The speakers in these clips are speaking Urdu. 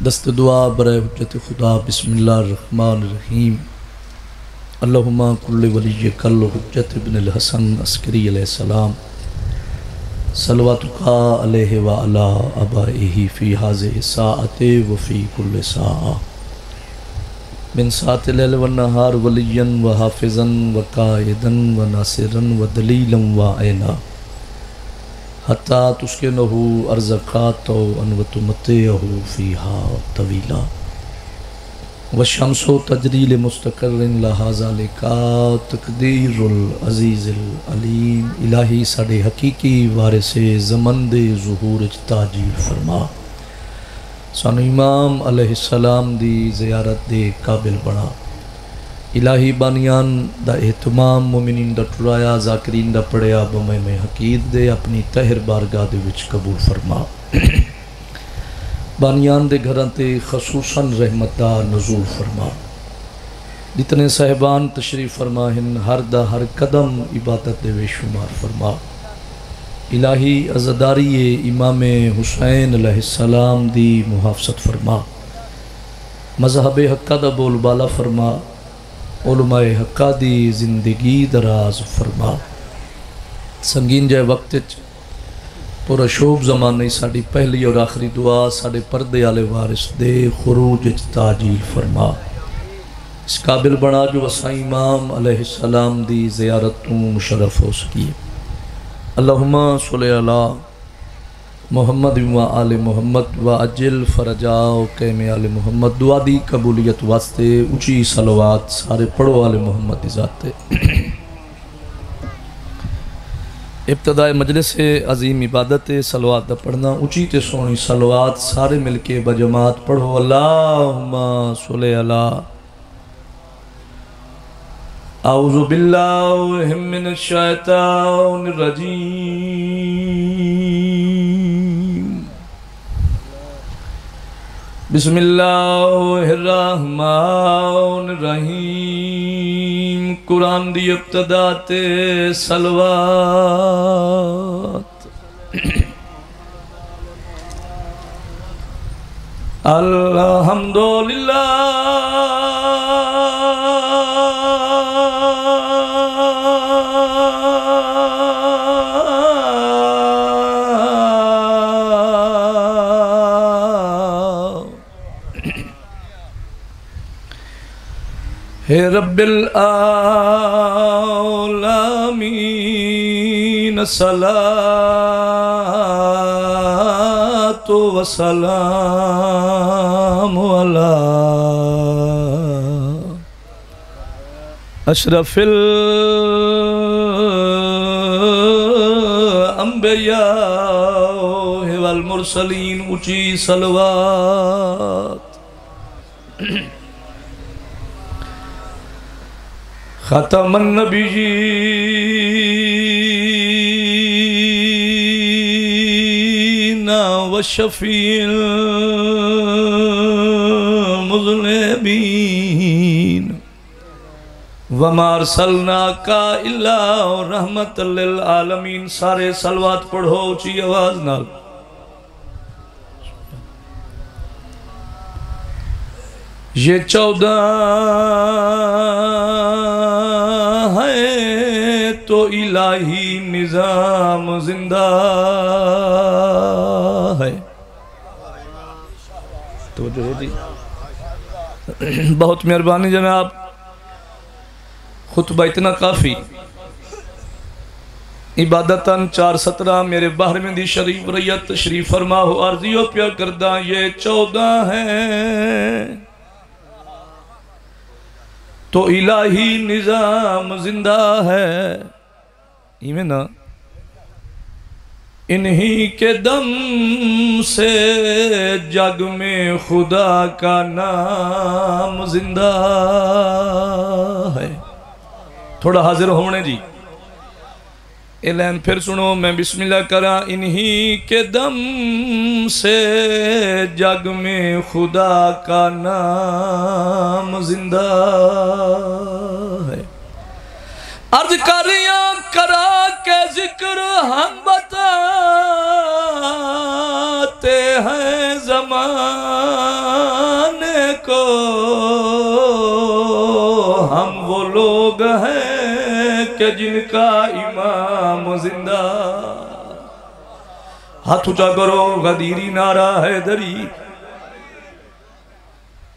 دست دعا برائے حجت خدا بسم اللہ الرحمن الرحیم اللہم کل ولی کل حجت ابن الحسن عسکری علیہ السلام صلواتک علیہ وعلا ابائہ فی حاضر ساعت وفی کل ساعہ من ساعت لیل والنہار ولیا وحافظا وقائدا وناصرا ودلیلا وعینا حتی تسکنہو ارزقات وتمتعہ فیہا طویلا والشمس تجری لمستقر لہا ذالک تقدیر العزیز العلیم الہی ساڑے حقیقی وارث زمن دے ظہور تاجیل فرما سانو امام علیہ السلام دی زیارت دے قابل بنا الہی بانیان دا اہتمام مومنین دا ٹرایا ذاکرین دا پڑیا بمے میں حقیق دے اپنی تہر بارگاہ دے وچ قبول فرما بانیان دے گھران تے خصوصاً رحمت دا نزول فرما جتنے صاحبان تشریف فرما ہن ہر دا ہر قدم عبادت دے وے شمار فرما الہی عزداری امام حسین علیہ السلام دی محافظت فرما مذہب حقہ دا بول بالا فرما علماء حقہ دی زندگی دراز فرما سنگین جائے وقت پورا شوب زمانے ساڑی پہلی اور آخری دعا ساڑے پردے آلے وارث دے خروج تاجیل فرما اس قابل بنا جو وسا امام علیہ السلام دی زیارتوں مشرف ہو سکی اللہم صلی اللہ محمد و آل محمد و اجل فرجاؤ قیم آل محمد دعا دی قبولیت واسطے اچھی صلوات سارے پڑھو آل محمد دی ذاتے ابتداء مجلس عظیم عبادت صلوات دا پڑھنا اچھی تے سونی صلوات سارے مل کے بجماعت پڑھو اللہم صلی اللہ اعوذ باللہ من الشیطان الرجیم بسم اللہ الرحمن الرحیم قرآن دی ابتدا تے صلوات الحمدللہ ہے رب العالمین صلاۃ و سلام علی اشرف الانبیاء والمرسلین اونچی صلوات ختم النبیین وشفیع المذنبین وما ارسلناک الا رحمت للعالمین سارے صلوات پڑھو اونچی آواز نال یہ 14 ہے تو الہی نظام زندہ ہے توجہ ہے جی بہت مہربانی جناب خطبہ اتنا کافی عبادتاً 4:17 میرے باہر میں دی شریف ریت تشریف فرما ہو عرضیوں پیا کردہ یہ 14 ہیں تو الہی نظام زندہ ہے ایمیں نا انہی کے دم سے جگ میں خدا کا نام زندہ ہے تھوڑا حاضر ہونے جی اعلان پھر سنو میں بسم اللہ کرا انہی کے دم سے جگ میں خدا کا نام زندہ ہے عرض کریاں کرا کے ذکر ہم بتا بتاتے ہیں زمانے کو ہم وہ لوگ ہیں کہ جن کا امام زندہ. ہاتھ اونچا کرو غدیری نعرہ حیدری.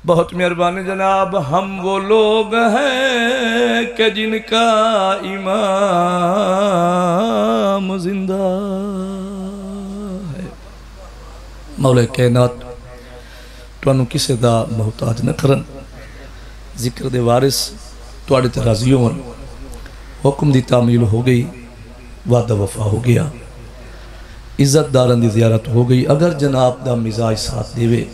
بہت مہربانی جناب. ہم وہ لوگ ہیں کہ جن کا امام زندہ ہے. مولا کائنات تانوں کسے دا محتاج نہ کرن. ذکر دے وارث تواڈے تے راضی ہون. حکم دی تعمیل ہو گئی, وعدہ وفا ہو گیا, عزت داران دی زیارت ہو گئی. اگر جناب دا مزاج ساتھ دیوے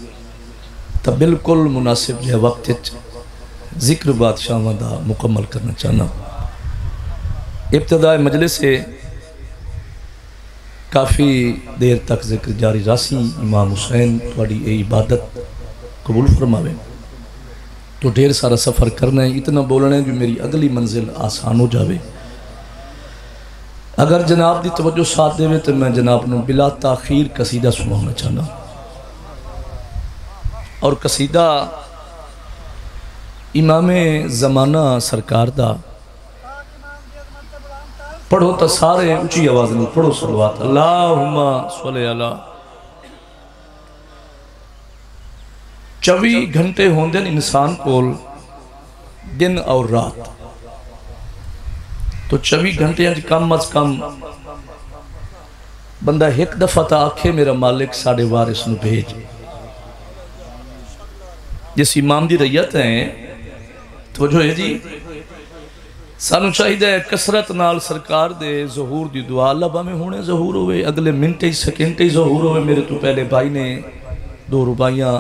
تو بالکل مناسب جے وقت ذکر بادشاہ دا مکمل کرنا چاہنا. ابتداء مجلس سے کافی دیر تک ذکر جاری راسی. امام حسین تواڈی اے عبادت قبول فرماوے. تو ڈھیر سارا سفر کرنا ہے, اتنا بولنا ہے جو میری اگلی منزل آسان ہو جاوے. اگر جناب دی توجہ ساتھ دے تو میں جناب نو بلا تاخیر قصیدہ سنانا چاہنا. اور قصیدہ امام زمانہ سرکار دا. پڑھو تا سارے اونچی آواز میں پڑھو صلوات. اللہم صلی اللہ. 24 گھنٹے ہوندے انسان کول دن اور رات. تو 24 گھنٹے کم از کم بندہ ایک دفعہ تا آکھے میرا مالک ساڑے وارث نو بھیج. جس امام دی ریت ہیں توجہ ہے جی. سانو چاہیے کسرت نال سرکار دے ظہور دی دعا. لبا میں ہونے ظہور ہوئے, اگلے منٹے سیکنڈے ظہور ہوئے. میرے تو پہلے بھائی نے 2 ربائیاں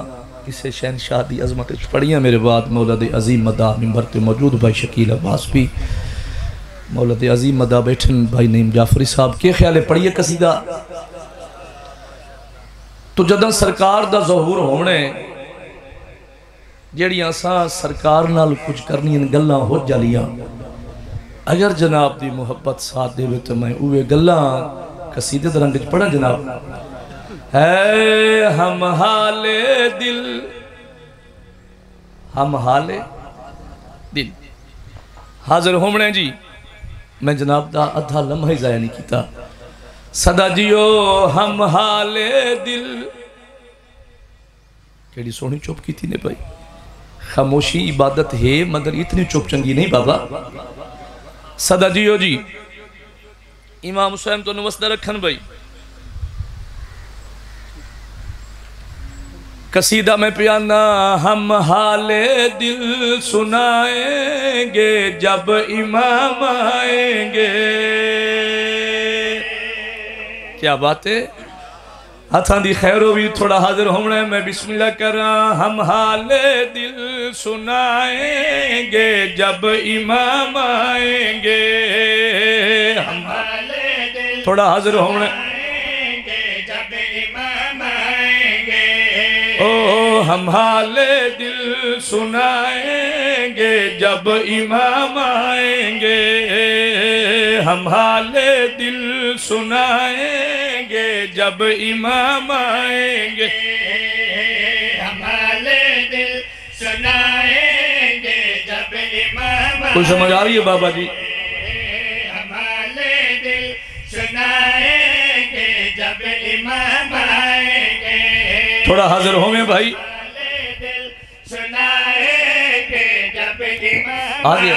کسے شہنشاہ دی عظمت پڑھیاں. میرے بعد مولا دے عظیم مدہ ممبر تے موجود بھائی شکیل عباس بھی, مولا دے عظیم مدہ بیٹھن بھائی نعیم جعفری صاحب. کے خیال ہے پڑھیے قصیدہ. تو جدن سرکار دا ظہور ہونے جیڑی آساں سرکار نال کچھ کرنی ان گلاں ہو جالیاں. اگر جناب دی محبت ساتھ دے تو میں اوے گلاں قصیدے درنگ پڑھا جناب. ہے ہم حال دل, ہم حال دل حاضر ہومنے جی. میں جناب دا ادھا لمحہ ضائع نہیں کیتا. صدا جیو ہم حال دل. کیڑی سونی چوپ کی تھی نے بھائی. خاموشی عبادت ہے مگر اتنی چوپ چنگی نہیں بابا. صدا جیو جی. امام حسین تو نوستہ رکھن بھائی. قصیدہ میں پیانا. ہم حال دل سنائیں گے جب امام آئیں گے. کیا بات ہے. ہاتھاں دی خیرو بھی تھوڑا حاضر ہونا ہے. میں بسم اللہ کر رہا. ہم حال دل سنائیں گے جب امام آئیں گے. ہم حال دل تھوڑا حاضر ہونا ہے. ہم حال دل سنائیں گے جب امام آئیں گے. ہم حال دل سنائیں گے جب امام آئیں گے. ہم حال دل سنائیں گے جب امام آئیں گے. کوئی سمجھ آ رہی ہے بابا جی. ہم حال دل سنائیں گے جب امام آئیں گے. تھوڑا حاضر ہوں میں بھائی. آگے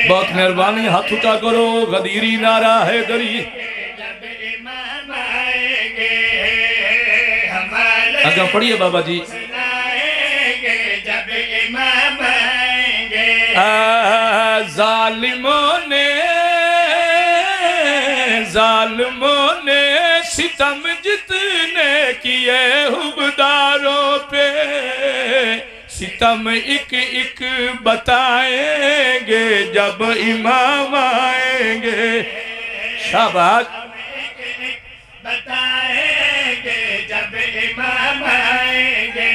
بہت مہربانی. ہاتھ اٹھا کرو غدیری نعرہ حیدری. اگر پڑھیے بابا جی. ظالموں نے ستم جتنے کیے حبداروں پہ, ستم ایک ایک بتائیں گے جب امام آئیں گے. شاباش. بتائیں گے جب امام آئیں گے.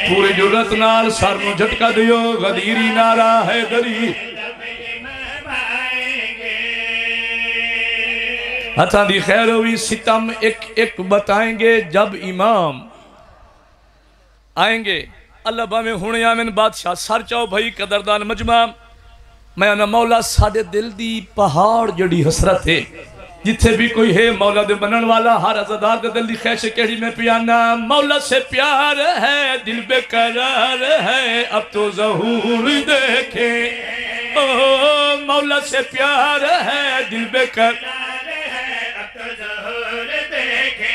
پوری جرت نال سر نو جھٹکا دیو. غدیری نعرہ حیدری. ہتھاں دی خیر ہوئی ستم ایک ایک بتائیں گے جب امام آئیں گے اللہ باویں ہونے آمین بادشاہ سر چاہو بھائی قدردان مجمع میں انا مولا ساڑے دل دی پہاڑ جڑی حسرت ہے جتھے بھی کوئی ہے مولا دے بنن والا ہر عزدار دے دل دی خیش کہڑی میں پیانا مولا سے پیار ہے دل بے قرار ہے اب تو ظہور دیکھے مولا سے پیار ہے دل بے قرار ہے اب تو ظہور دیکھے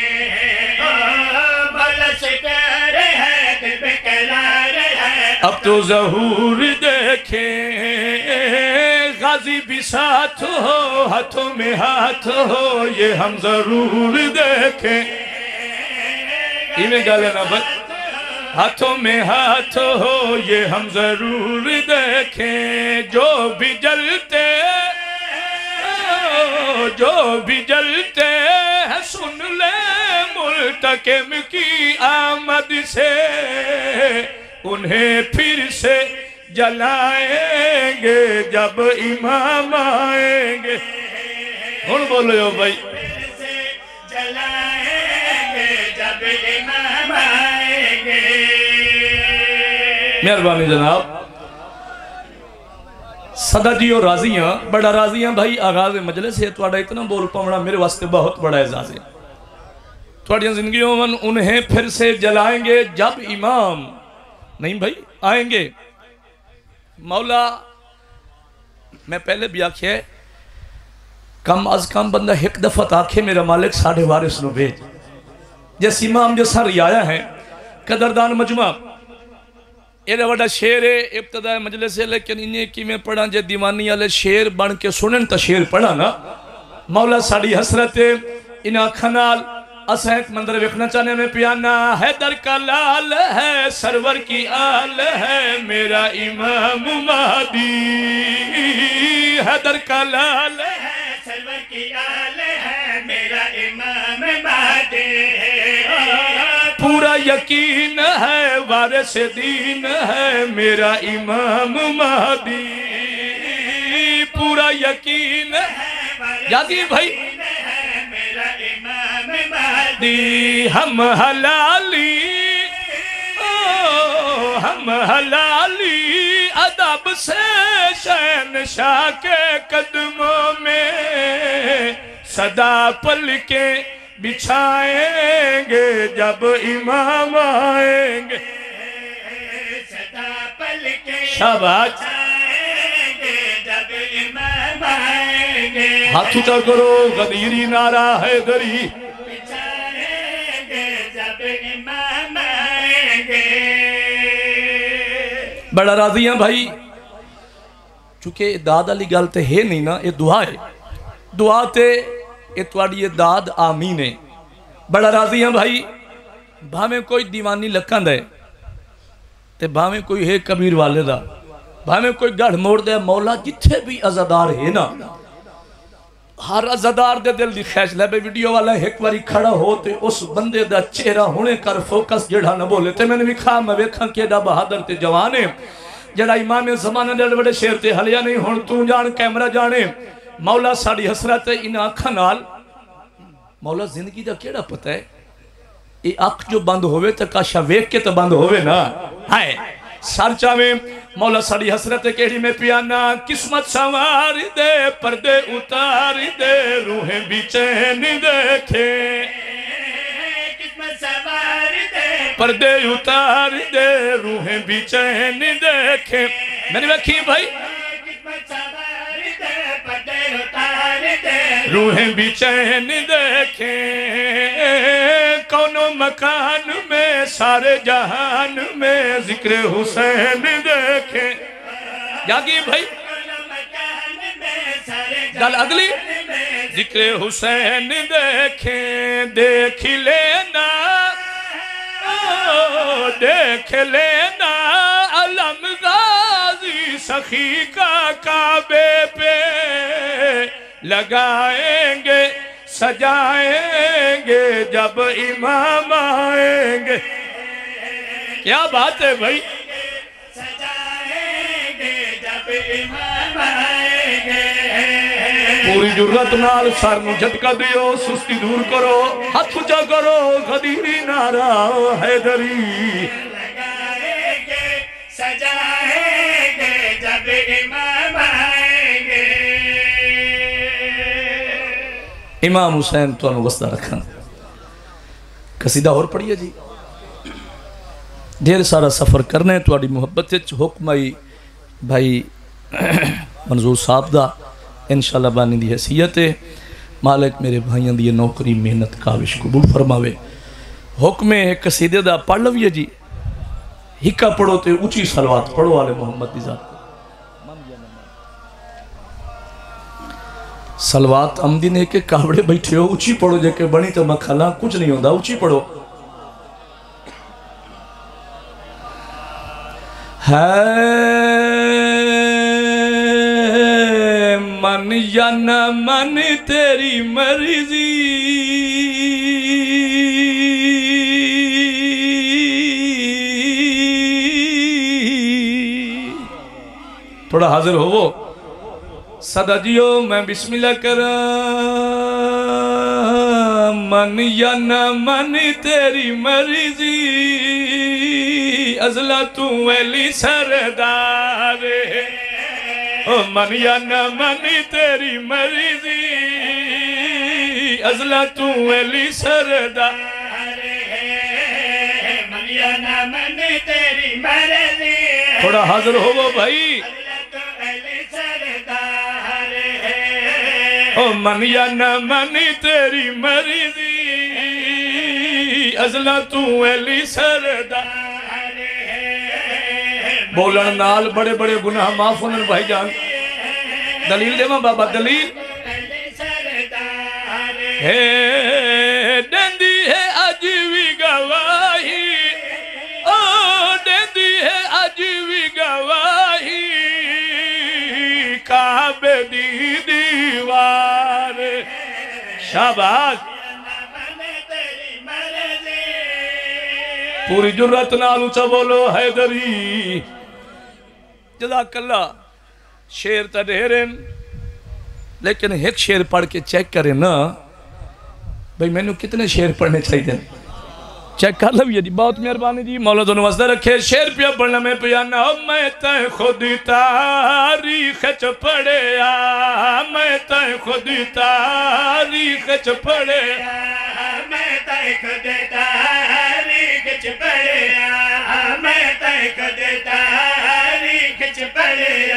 مولا سے پیار ہے دل بے قرار ہے اب تو ظہور دیکھے غازی بھی ساتھ ہو ہاتھوں میں ہاتھ ہو یہ ہم ضرور دیکھیں ایمیں گالے نا بھائی ہاتھوں میں ہاتھ ہو یہ ہم ضرور دیکھیں جو بھی جلتے ہیں سن لے ملتقم کی آمد سے انہیں پھر سے جلائیں گے جب امام آئیں گے ہن بولو یو بھائی جلائیں گے جب امام آئیں گے مہربانی جناب صدا جی اور راضیاں بڑا راضیاں بھائی آغاز مجلس ہے توڑا اتنا بول پاؤنا میرے واسطے بہت بڑا اعزاز ہے توڑیاں زندگیوں من انہیں پھر سے جلائیں گے جب امام نہیں بھائی آئیں گے مولا میں پہلے بھی آکھے کم از کم بندہ ایک دفعہ آکھے میرا مالک ساڑھے وارث نو بھیج جس امام جیسا ریایا ہے قدردان مجمع ایرے وڈا شیر ابتداء مجلس ہے لیکن انہیں کی میں پڑھا جے دیوانی والے شیر بن کے سنن تا شیر پڑھا نا مولا ساڑھی حسرت انہاں کھنال اسا ایک مندر وکھنا چاہنے میں پیانا حیدر کا لال ہے سرور کی آل ہے میرا امام مہدی حیدر کا لال ہے سرور کی آل ہے میرا امام مہدی پورا یقین ہے وارث دین ہے میرا امام مہدی پورا یقین ہے یادی بھائی ہم حلالی ادب سے شہنشاہ کے قدموں میں صدا پل کے بچھائیں گے جب امام آئیں گے صدا پل کے شاباش جب امام آئیں گے ہاتھ اٹھا کرو غدیری نعرہ حیدری بڑا راضی ہیں بھائی چونکہ داد علی گل تے ہے نہیں نا یہ دعا ہے دعا تے اتواڑی یہ داد آمین ہے بڑا راضی ہیں بھائی بھامیں کوئی دیوانی لکھن دے تے بھامیں کوئی ہے کبیر والدہ بھامیں کوئی گڑھ موڑ دے مولا جتھے بھی عزادار ہے نا ہر عزادار دے دل دی خیش لے بے ویڈیو والا ایک واری کھڑا ہوتے اس بندے دا چہرہ ہونے کر فوکس جڑا نہ بولے تے میں نے بھی کھا میں ویکھاں کہ دا بہادر تے جوانے جڑا امام زمانہ دے بڑے شیر تے حلیا نہیں ہون تو جان کیمرہ جانے مولا ساڑی حسرت ان آنکھاں نال مولا زندگی دا کیڑا پتہ ہے یہ آنکھ جو بند ہوئے تے کاشا ویک کے تے بند ہوئے نا ہائے سار چاہویں مولا ساڑی حسرت کیڑی میں پیانا قسمت سوار دے پردے اتار دے روحیں بھی چین دیکھے قسمت سوار دے پردے اتار دے روحیں بھی چین دیکھے میں نے ویکھی بھائی قسمت سوار دے پردے اتار دے روحیں بھی چین دیکھے کونوں مکان میں سارے جہان میں ذکر حسین دیکھیں یاگی بھائی گل اگلی ذکر حسین دیکھیں دیکھ لینا علم غازی سخی کا کعبے پہ لگائیں گے سجائیں گے جب امام آئیں گے کیا بات ہے بھائی سجائیں گے جب امام آئیں گے پوری جرت نال سر نو جھٹکا دیو سستی دور کرو ہاتھ اونچا کرو غدیری نعرہ حیدری لگائیں گے سجائیں گے جب امام آئیں گے امام حسین تو انہوں وسطہ رکھا قصیدہ اور پڑھئے جی دیر سارا سفر کرنے تو آڑی محبت حکم آئی بھائی منظور صاحب دا انشاءاللہ بانی دی حیثیت ہے مالک میرے بھائیاں دی نوکری محنت کاوش قبول فرماوے حکم ایک قصیدے دا پڑھ لویے جی ہکا پڑھو تے اونچی صلوات پڑھو آلے محمد دی ذات صلوات عمدی نے کہ کاوڑے بیٹھے ہو اونچی پڑھو جے کہ بنی تو مکھلا کچھ نہیں ہوندہ اونچی پڑھو ہے من یا نہ من تیری مرضی تھوڑا حاضر ہو وہ صدا جیو میں بسم اللہ کرا من یا نہ من تیری مرضی ازلا تو ویلی سردار من یا نہ من تیری مرضی ازلا تو ویلی سردار من یا نہ من تیری مرضی تھوڑا حاضر ہو وہ بھائی من یا نہ من تیری مرضی ازلا تو ویلی سردار بولن نال بڑے بڑے گناہ معاف ہونے بھائی جان دلیل دے ماں بابا دلیل ہے ڈندی ہے عجیوی گواہی او ڈندی ہے عجیوی گواہی کعبے دی دیوار شاباش پوری جرت نال اونچا بولو حیدری جزاک اللہ شیر تا ڈھیرن لیکن ایک شیر پڑھ کے چیک کریں نا بھئی میں نے کتنے شیر پڑھنے چاہیے دیں چیک کر لو یہ دی بہت مہربانی دی مولا دونوں وزدہ رکھے شیر پیا پڑھنا میں پیانا میں تائیں خود تاریخ چ پڑھے میں تائیں خود تاریخ چ پڑھے میں تائیں خود تاریخ چ پڑھے میں تائیں خود تاریخ چ پڑھے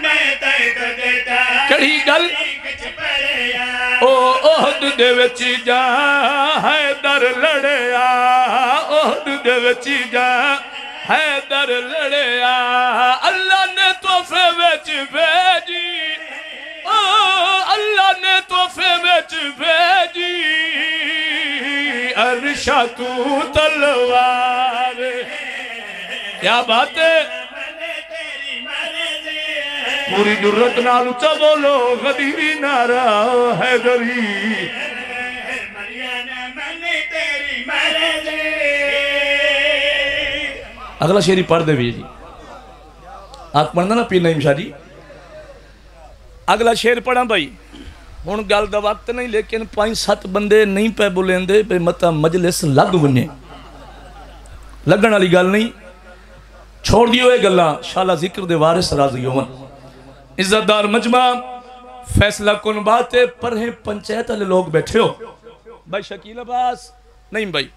میں تائیں خود کڑی گل تاریخ چ پڑھے او احد دے وچی جا حیدر لڑیا احد دے وچی جا حیدر لڑیا اللہ نے تحفے وچ بھیجی اللہ نے تحفے وچ بھیجی عرشہ تو تلوار کیا بات ہے پوری جرت نال اونچا بولو غدیری نعرہ حیدری اگلا شیری پڑھ دے بھی جی آنکھ پڑھنا نا پیر نعیم شاہ جی اگلا شیر پڑھا بھائی ہون گل دا وقت نہیں لیکن 5-7 بندے نہیں پہ بولیں دے بے مطا مجلس لگ بنے لگن والی گل نہیں چھوڑ دیو اے گلاں شالا ذکر دے وارث راضی ہون عزت دار مجمع فیصلہ کن باتیں پرہیں پنچایت والے لوگ بیٹھے ہو بھائی شکیل عباس نہیں بھائی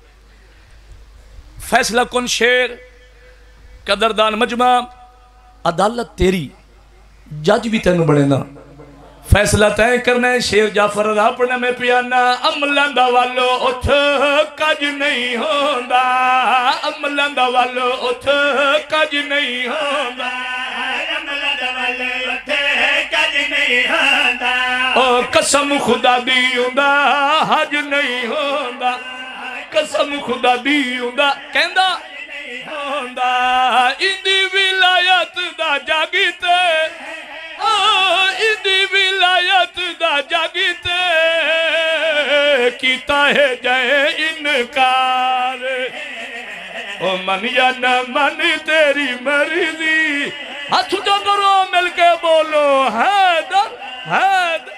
فیصلہ کن شیر قدردان مجمع عدالت تیری جج بھی تینوں بڑے نا فیصلہ تین کرنا ہے شیر جعفر رضا پڑھنا میں پیانا عملندہ والو اتھ کج نہیں ہوندا عملندہ والو اتھ کج نہیں ہوندا عملندہ والو اتھ کج نہیں ہوندا او قسم خدا دی ہوندا حج نہیں ہوندا قسم خدا دی ہوندا کہندا ہوندا اندی ولایت دا جاگیتے اندی ولایت دا جاگیتے کیتا ہے جائے انکار او من یا نہ من تیری مرضی ہاتھ اونچا کرو مل کے بولو حیدر حیدر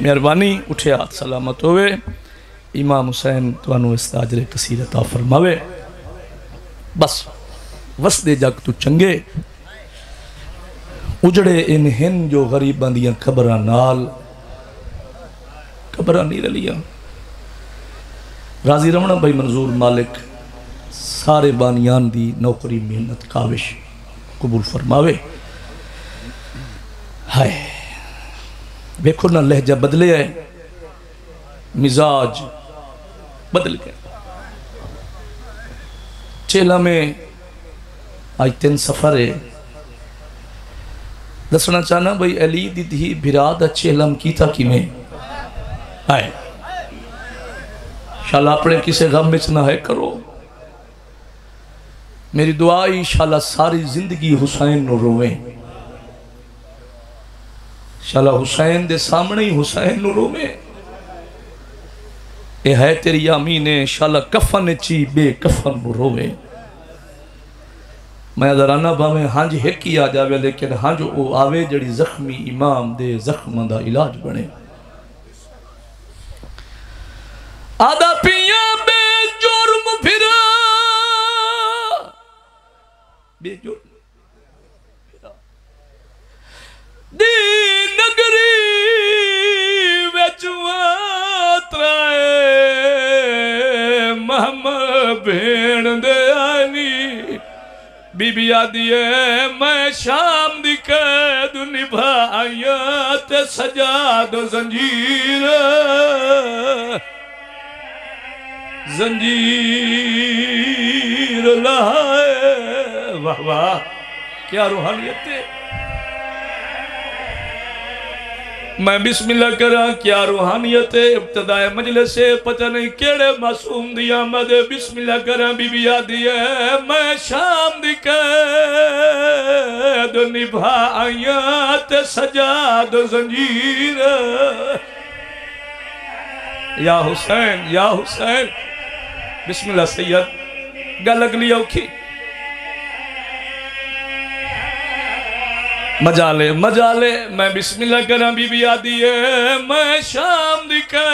مہربانی اٹھے ہاتھ سلامت ہوئے امام حسین توانو استاجر کثیر عطا فرماوے بس وسدے جگ تو چنگے اجڑے انہن جو غریبان دیاں قبران نال قبران نہیں رلیاں راضی رمنا بھائی منظور مالک سارے بانیان دی نوکری محنت کاوش قبول فرماوے ہائے بیکھو نہ لہجہ بدلے ہے مزاج بدل گئے چیلہ میں آج 3 سفر ہے دسنا چاہنا بھئی علی دی تھی بھراد چیلم کی تھا کی میں آئے انشاءاللہ اپنے کسے غم میں نہ ہے کرو میری دعائی انشاءاللہ ساری زندگی حسین نو رویں انشاءاللہ حسین دے سامنے ہی حسین نو رویں اے ہے تیری آمین انشاءاللہ کفن چی بے کفن نو رویں میں ادھرانا باویں ہانج ہیک ہی آ جاوے لیکن ہانج او آوے جڑی زخمی امام دے زخم دا علاج بنے آدھا پیاں بے جرم پھرا بے جرم دی نگری ویچوات رائے محمد بھین دے آنی بی بی آدھی ہے میں شام دی قید نبھائیت سجاد زنجیر زنجیر لائے واہ واہ کیا روحانیت ہے میں بسم اللہ کرا کیا روحانیت ہے ابتدائے مجلس سے پتہ نہیں کیڑے معصوم دی آمد بسم اللہ کرا بی بی آدھی ہے میں شام دی قید نبھائیت سجاد زنجیر یا حسین بسم اللہ سید گل اگلی اوکھی مجالے میں بسم اللہ کرا بی بی آدھی ہے میں شام دی قید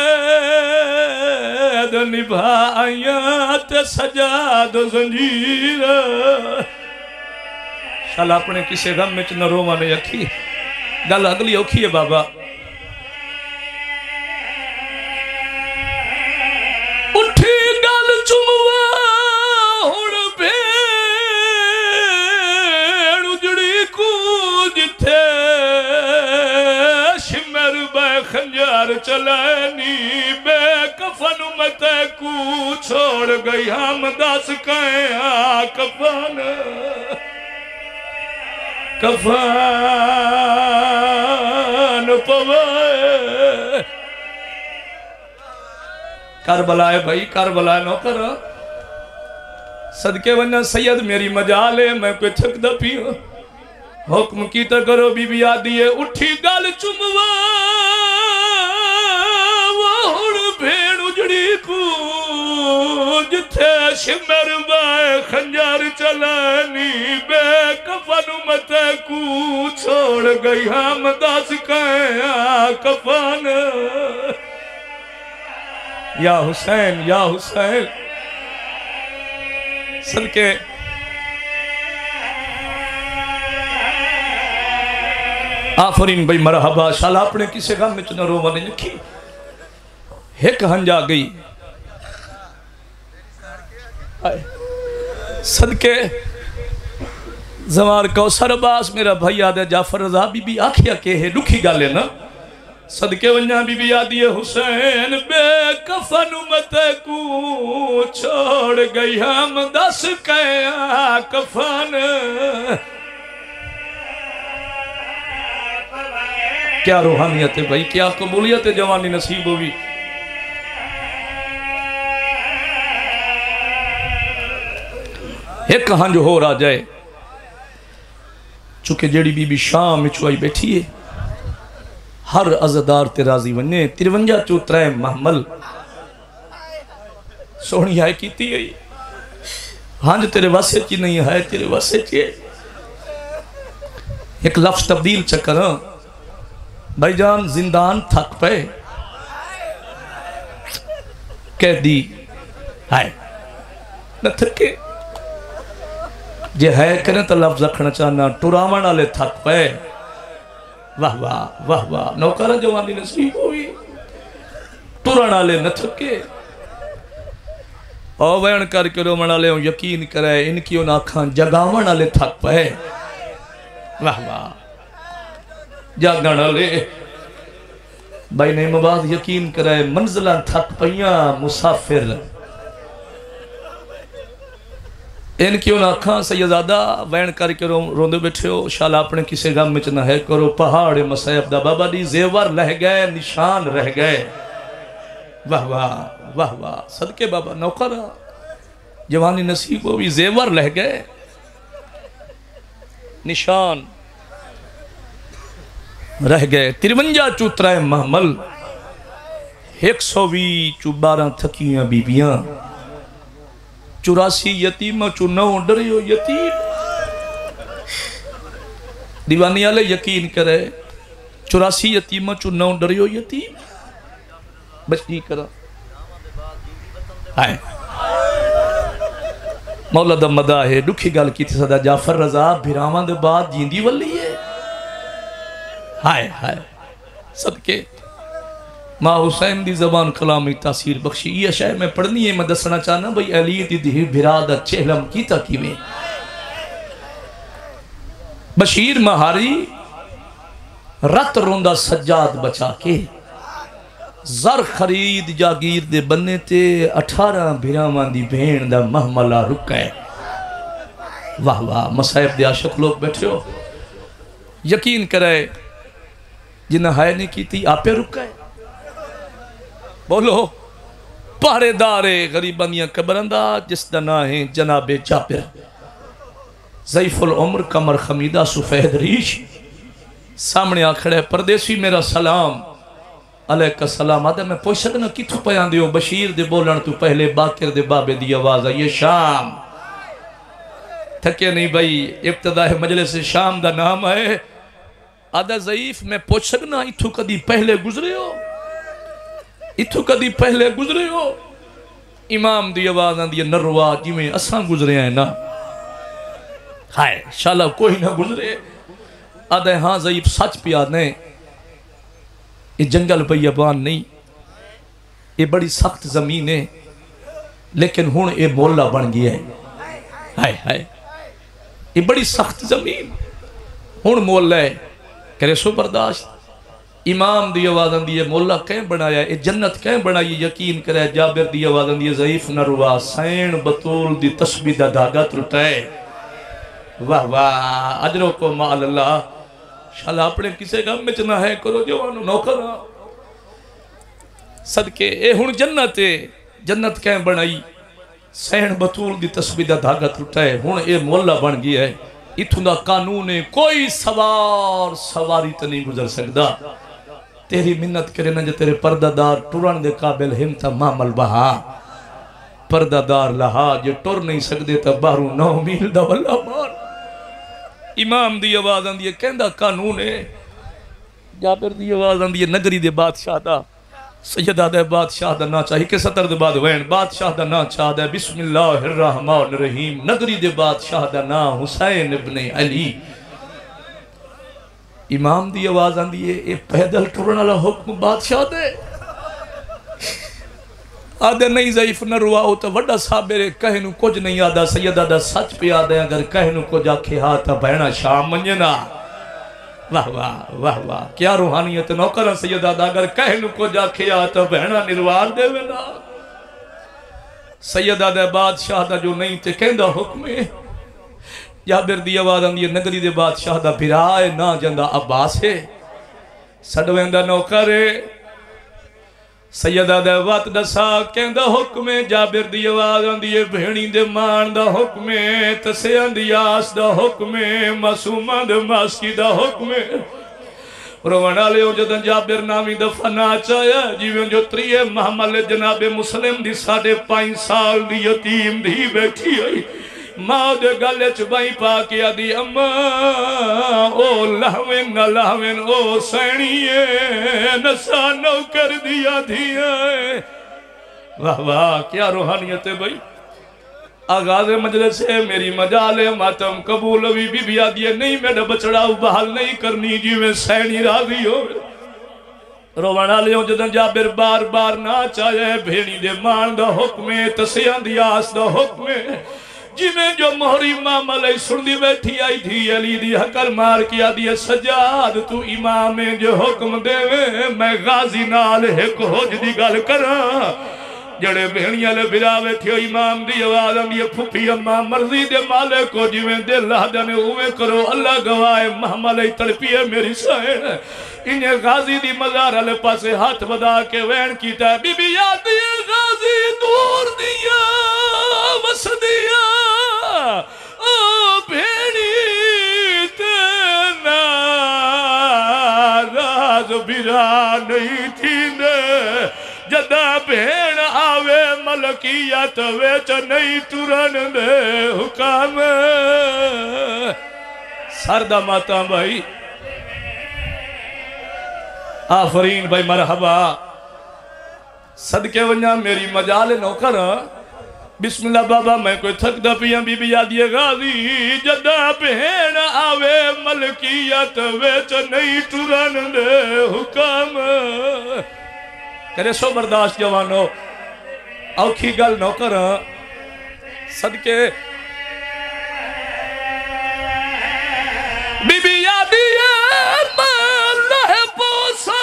نبھائیت سجاد زنجیر شالا اپنے کسے غم میں چنہ روما نے یکی گل اگلی اوکھی ہے بابا اٹھی گل چموا ہون بھیڑ اجڑی کو جتھے شمر بے خنجر چلینی بے کفن متے کو چھوڑ گئی ہم دس کہیں کفن پوے کربلا ہے بھائی کربلا نو کر صدقے ونہ سید میری مجالے میں کوئی تھک دا پیوں حکم کیتا کرو بی بی آدھی ہے اٹھی گال چموا وہن بھیڑ اجڑی کو جتھے شمر بائے خنجر چلانی بے کفن متے کو چھوڑ گئی ہم دس کہیں کفن یا حسین صدقے آفرین بھئی مرحبا شالا اپنے کسے غم میں چنہ روما نے لکھی ایک ہنجا گئی صدقے زمار کوثر عباس میرا بھائی آدھے جعفر رضا بی بی آکھیا کہ ہے لکھی گالے نا صدقے ونجا بی بی آدھی حسین بے کفن متے کو چھوڑ گئی ہم دس کہیں کفن کیا روحانیت ہے بھائی کیا قبولیت ہے جوانی نصیب ہوئی ایک کہاں جو ہو رہا جائے چونکہ جیڑی بی بی شام میں چوائی بیٹھی ہے ہر عزدار تے راضی وننے 53 محمل سونی آئے کیتی ہے ہاں جو تیرے واسے چی نہیں ہے تیرے واسے چی ایک لفظ تبدیل چکر بھائی جان زندان تھک پے قیدی ہے نہ تھکے جے ہے کریں تو لفظ رکھنا چاہنا ٹراون والے تھک پے واہ واہ واہ واہ نوکر جوانی نصیب ہوئی ٹرن والے نہ تھکے او وین کر کے رومن والے یقین کرے ان کی ان آنکھاں جگاون والے تھک پے واہ واہ جاگن والے بھائی نعیم آباد یقین کرے منزلہ تھک پیاں مسافر ان کی ان آنکھاں سیدزادہ وین کر کے روندے بیٹھے ہو شالا اپنے کسی غم میں نہ ہے کرو پہاڑ مسائب دا بابا دی زیور لہ گئے نشان رہ گئے واہ واہ واہ واہ صدقے بابا نوکر جوانی نصیب ہو بھی زیور لہ گئے نشان رہ گئے 53 چوترائے محمل 120 12 تھکیاں بیبیاں 84 یتیمہ 9 ڈری ہو یتیم دیوانی آلے یقین کرے 84 یتیمہ 9 ڈری ہو یتیم بچ نہیں کرا آئے مولا دا مدہ ہے دکھی گال کی تھی صدا جعفر رضا بھیرامان دے بعد جیندی ولی ہے ہائے ہائے صدقے ماں حسین دی زبان کلامی تاثیر بخشی یہ شاہ میں پڑھنی ہے میں دسنا چاہنا بھئی علی دی دی بھرادہ چہلم کی تاکی میں بشیر مہاری رت روندہ سجاد بچا کے زر خرید جاگیر دے بننے تے 18 بھیرامان دی بھین دا محملہ رکھے واہ واہ مسائب دے عاشق لوگ بیٹھے ہو یقین کرے جنہ ہائے نہیں کی تھی آپے رکھے بولو پہرے دارے غریبانیاں قبرندہ جس دنا ہیں جناب جابر ضعیف العمر کمر خمیدہ سفید ریش سامنے آکھڑے پردیسی میرا سلام علیکہ السلام آدھے میں پوچھ سکنا کتھو پیان دیو بشیر دے بولن تو پہلے باکر دے بابے دی آواز آئیے شام تھکے نہیں بھائی ابتداء مجلس شام دا نام ہے آدھے ضعیف میں پوچھ سکنا اتھو کدی پہلے گزرے ہو اتھو کدی پہلے گزرے ہو امام دی آواز آن دی نروا جی میں اساں گزرے ہیں نا ہائے شالا کوئی نہ گزرے آدھے ہاں ضعیف سچ پیا نہیں یہ جنگل بیابان نہیں یہ بڑی سخت زمین ہے لیکن ہون یہ مولا بن گیا ہے ہائے ہائے یہ بڑی سخت زمین ہون مولا ہے کرے سو برداشت امام دی آواز اندی ہے مولا کہیں بنایا ہے جنت کہیں بنائی یقین کرے جابر دی آواز اندی ہے ضعیف نروا سین بطول دی تسبیح دا دھاگا ترٹائے واہ واہ اجروں کو مال اللہ شالا اپنے کسے غم میں چنا ہے کرو جوانو نوکر صدقے اے ہن جنت ہے جنت کہیں بنائی سین بطول دی تسبیح دا دھاگا ترٹائے ہن اے مولا بن گیا ہے اتھوں دا قانون ہے کوئی سواری تو نہیں گزر سکتا تیری منت کرے نہ جو تیرے پردہ دار ٹران دے قابل ہمتا مامل بہا پردہ دار لہا جو ٹر نہیں سکتے تا بارو 9 میل دا واللہ مار امام دی آواز آن دیئے کہندہ قانون ہے جابر دی آواز آن دیئے نگری دے بادشاہ دا سیدہ دے بادشاہ دا نا چاہی کہ ستر دے بعد وین بادشاہ دا نا چاہ دے بسم اللہ الرحمن الرحیم نگری دے بادشاہ دا نا حسین ابن علی امام دی آواز آن دیئے اے پیدل ٹرن والا حکم بادشاہ دے آدھے نہیں ضعیف نہ روا ہو تو وڈا صابر کہنو کچھ نہیں آدھا سیدہ دا سچ پہ آدھے اگر کہنو کو جا کے ہاتھا بہنا شام منجنا واہ واہ واہ واہ کیا روحانیت نوکرہ سیدہ دا اگر کہنو کو جا کے ہاتھا بہنا نروار دے وینا سیدہ دا بادشاہ دا جو نہیں تے کہندہ حکم ہے جابر دی آواز آن دیئے نگری دے بادشاہ دا پھرائے نا جندہ عباس ہے سڑویندہ نوکر ہے سیدہ دے وات دسا کہندہ حکم ہے جابر دی آواز آن دیئے بھینی دے مان دا حکم ہے تسے اندیاس دا حکم ہے معصومہ دے ماسکی دا حکم ہے رونا لے جدن جابر نامی دفعہ ناچ آیا جیویں جو تریے محمل جناب مسلم دی 5.5 سال دی یتیم دی بیٹھی آئی ماں دے گلے چبائی پاکیا دی اماں او لہوین نہ لہوین او سینیے نسانو کر دیا دیا واہ واہ کیا روحانیت ہے بھائی آغاز مجلس ہے میری مجال ماتم قبول ہوئی بی بی آدھی نہیں میرا بچڑاؤ بحال نہیں کرنی جیویں سینی راضی ہو روانہ لیوں جدن جابر بار بار نہ چاہے بھیڑی دے مان دا حکمے تسیان دی آس دا حکمے جیویں جو مہری امام علیہ سندی بیٹھی آئی تھی علی دی حکر مار کیا دی سجاد تو امام جو حکم دے میں غازی نال ایک حج دی گل کرا جڑے بہنیاں لے بلا بیٹھے امام دی آواز ہم یہ پھوپی اماں مرضی دے مالے کو جویں دے لہدنے ہوئے کرو اللہ گواہ محمل تڑپی ہے میری سائن انہیں غازی دی مزار علی پاسے ہاتھ بدا کے وین کیتا ہے بی بی یاد دیئے غازی دور دیا وس دیا او بھینی تینا راز برا نہیں تھی نے جدہ بھین آوے ملکیت ویچ نہیں ترن دے حکام سردہ ماتا بھائی آفرین بھائی مرحبا صدقے ونیا میری مجال نوکر بسم اللہ بابا میں کوئی تھک دا پیاں بی بی یادی غازی جدہ بہن آوے ملکیت ویچ نہیں ترن دے حکام کرے سو برداشت جوانو اوکھی گل نوکر صدقے بی بی یادی مالہ پوسا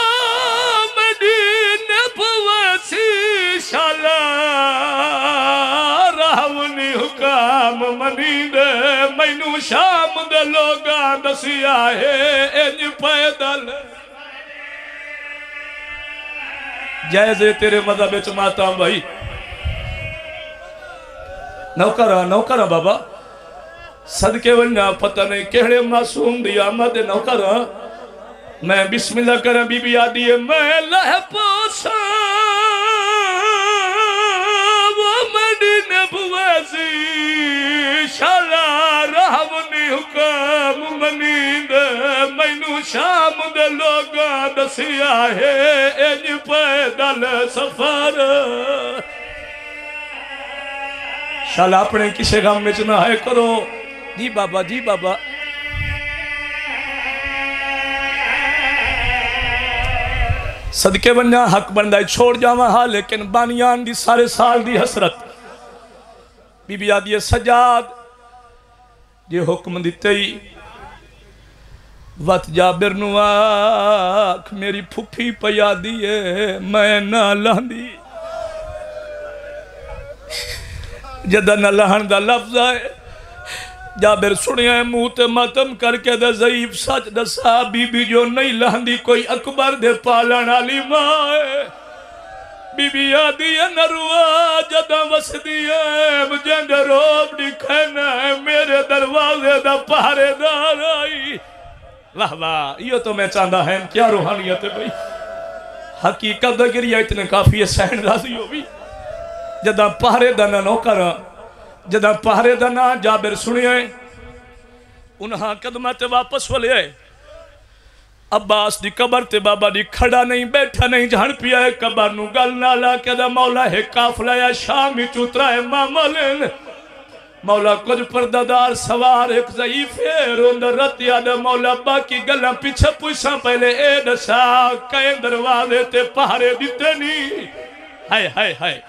مدین پوسی شالا راونی حکام منی دے مینو شام دے لوگاں دسیا ہے انج پیدل جائزے تیرے مذہب چماتا ہوں بھائی نوکرہ بابا صدقے ونیا پتہ نہیں کہڑے معصوم دیا آمد نوکرہ میں بسم اللہ کریں بی بی آدھی ہے میں لہ پوسا وہ مدین بویسی شالا رہونی حکام منید مینو شام دے لوگاں دسیا ہے انج پیدل سفر شالا اپنے کسے غم میں چنہ ہے کرو جی بابا جی بابا صدقے بننا حق بندہ چھوڑ جاواں ہاں لیکن بانیان دی سارے سال دی حسرت بی بی آدھی سجاد یہ حکم دیتے ہی وقت جابر نواک میری پھوپھی پیا دیئے میں نہ لاندی جدہ نہ لہن دا لفظ آئے جابر سنیا ہے موت ماتم کر کے دے ضعیف سچ دسا بی بی جو نہیں لہندی کوئی اکبر دے پالن علی ماں بی بی آدھی ہے نروا جدہ وسدی ہے مجھنگ روب دکھنا ہے میرے دروازے دا پہرے دار آئی واہ واہ یہ تو میں چاندہ ہے کیا روحانیت ہے بھئی حقیقت دا گریہ اتنے کافی ہے سہن راضی ہو بھی جدہ پہرے دانا نوکر جدہ پہرے دانا جابر سنی ہے انہاں قدمت واپس والے آئے عباس دی قبر تے بابا دی کھڑا نہیں بیٹھا نہیں جہن پیا ہے قبر نو گل نالا کہ دا مولا ہے کافلہ یا شامی چوترا ہے ماملین مولا کچھ پردادار سوار ایک ضعیف ہے روندر رتیا دا مولا باقی گلہ پیچھے پوچھا پہلے اے دسا کہیں دروازے تے پہرے دیتے نہیں ہائے ہائے ہائے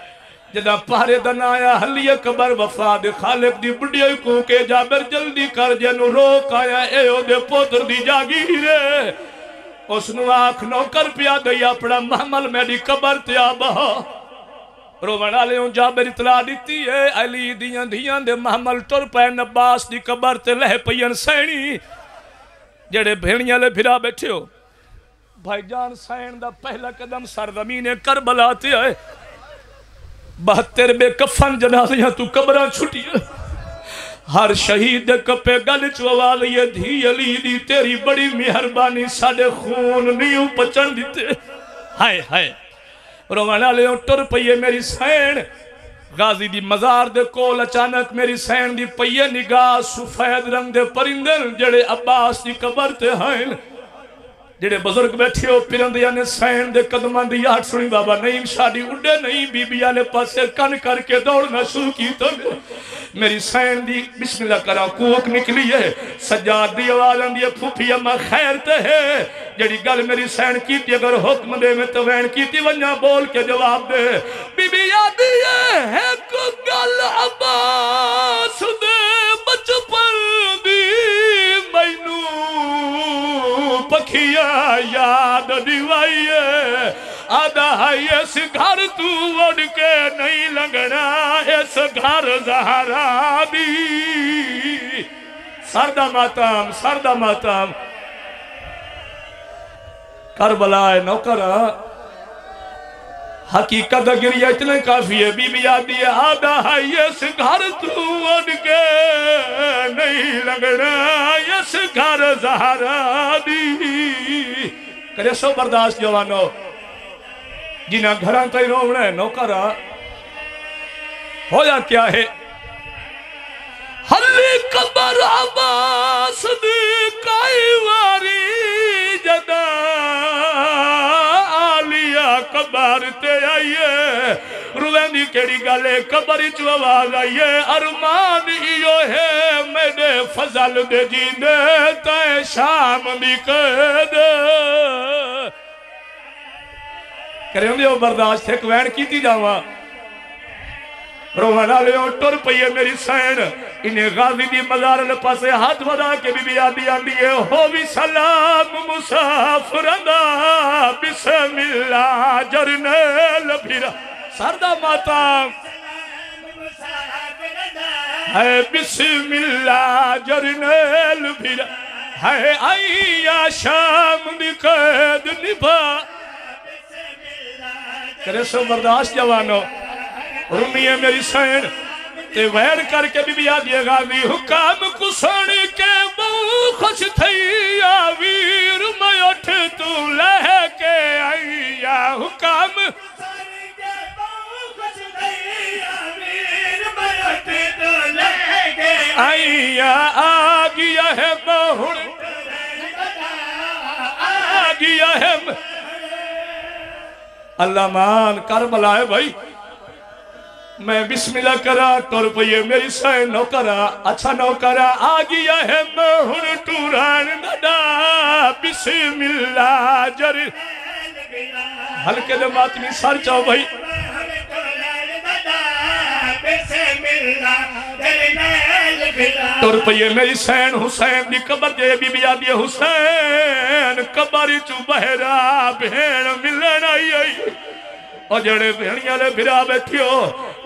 جدہ پہرے دن آیا حلی قبر وفاد خالق دی بڑی کو کہ جابر جلدی کر جنو روک آیا اے او دے پوتر دی جاگی رے اس نو آنکھ نوکر پیا گئی اپنا محمل میں دی قبر تیا بہا رومن آلے ہوں جابر اطلاع دیتی ہے علی دیاں دیاں دے محمل ٹر پہ نباس دی قبر تے لہ پین سینی جڑے بھیڑیاں لے بھرا بیٹھے ہو بھائی جان سین دا پہلا قدم سرزمین کربلا تے ہے 72 بے کفن جنازیاں تو قبران چھٹی ہے ہر شہید کپے گل چوال یہ دھی علی دی تیری بڑی مہربانی ساڑے خون نیو پچن دیتے ہائے ہائے روانہ لے ٹر پئیے میری سین غازی دی مزار دے کول اچانک میری سین دی پئیے نگاہ سفید رنگ دے پرندن جڑے عباس دی قبر تے ہیں جڑے بزرگ بیٹھے ہو پرندیاں نے سین دے قدمان دی یاد سنی بابا نعیم شادی اڈے نہیں بی بی آلے پاسے کن کر کے دوڑنا شروع کی تو میری سین دی بسم اللہ کرا کوک نکلی ہے سجاد دی آواز اندی ہے پھوپی اما خیر تے ہے جڑی گل میری سین کی تھی اگر حکم دے میں تو وین کی تھی ونیا بول کے جواب دے بی بی آدھی ہے کو گل عباس دے بچپن دی مینو پکھیا یاد دیوائیے آدھا ہے اس گھر تو وڑ کے نہیں لنگنا اس گھر زہرا دی سردہ ماتم کربلا نوکرہ حقیقت گریہ اتنے کافی ہے بی بی آدھی ہے آدھا ہے اس گھر تو وڑ کے نہیں لنگنا اس گھر زہرا دی کرے سو برداشت جوانو جنہاں گھران تائی روڑا ہے نوکرہ ہو یا کیا ہے حلی قبر عباس دی کائی واری جدا آلیا قبر تے آئیے روین دی کیڑی گالے قبری چو آواز آئیے ارمان ایو ہے میرے فضل دے جیندے تے شام دی قید کریں ہوں دیو برداشت تھے کوین کی تھی جاواں روانہ لے ٹر پئیے میری سین انہیں غازی دی مزار پاسے ہاتھ ودا کے بی بی آدھی آندیے ہو بھی سلام مسافرندہ بسم اللہ جرنیل بھیرا سردہ ماتا ہے بسم اللہ جرنیل بھیرا ہے آئیا شام دی قید نبھا کرے سو برداشت جوانو رمیے میری سین تے ویر کر کے بی بی آدھی غازی حکام کسن کے بہو خوش تھی آویر میں اٹھ تو لہ کے آئیا حکام آئیا آگیا ہے بہن آگیا ہے اللہ مان کربلا ہے بھائی میں بسم اللہ کرا ٹور پئیے میری سین نوکرہ اچھا نوکرہ آگیا ہے مہن ٹوران ندا بسم اللہ جر ہلکے دے ماتمی سر چاہو بھائی ٹور پئیے میری سین حسین دی قبر دے بی بی آدھی حسین قبر چو بہرا بہن ملن آئی آئی اور جڑے بہنیاں لے بھرا بیٹھیو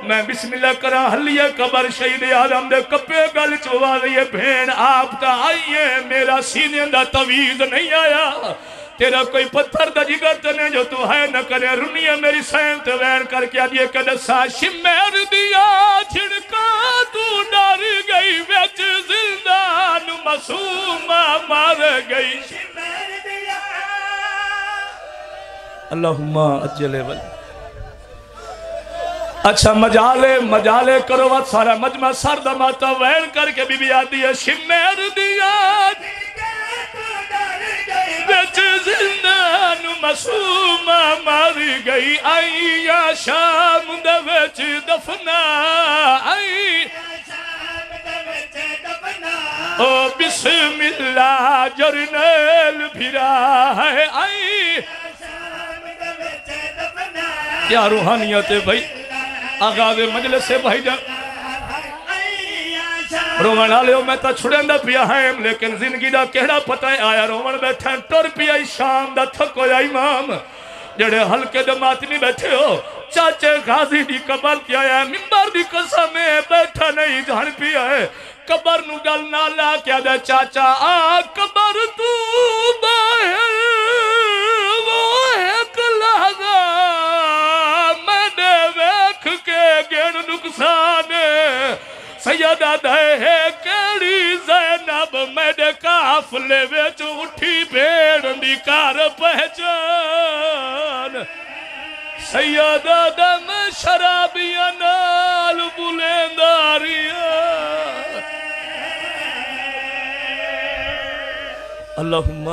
میں بسم اللہ کرا حلیہ قبر شہید آدم دے کپے گل چوا دیئے بہن آپ تا آئیے میرا سینے دا تویز نہیں آیا تیرا کوئی پتھر دا جگر تنے جو تو ہے نہ کرے رنیے میری سین تے وین کر کے آدھیے کدسا شمیر دیا چھڑکا تو ڈر گئی ویچ زندان مسومہ مار گئی اللہم اجلے ولی اچھا مجالے کرو وقت سارا مجمع سرد ماتا وین کر کے بی بی آدھی ہے شمیر دیا بیچ زندان مسومہ ماری گئی آئی یا شام دے بیچ دفنا آئی او بسم اللہ جرنیل بھیرا ہے آئی کیا روحانیت ہے بھائی آغاز مجلس سے بھائی جان رومن آلیو میں تا چھڑیں دا پیا ہیں لیکن زندگی دا کہڑا پتہ ہے آیا رومن بیٹھیں ٹور پیا شام دا تھکو یا امام جڑے ہلکے دے ماتنی بیٹھے ہو چاچے غازی دی قبر کیا ہے ممبر دی قسم میں بیٹھا نہیں جان پیا ہے قبر نو گل نالا کیا دے چاچا آ قبر تو باہر وہ ایک لحظہ میں نے ویکھ کے گن نقصان سیدہ دے کیڑی زینب میڈے کافلے ویچ اٹھی بیڑ دی کار پہچان سیدہ دم شرابیاں نال بلینداریاں اللہم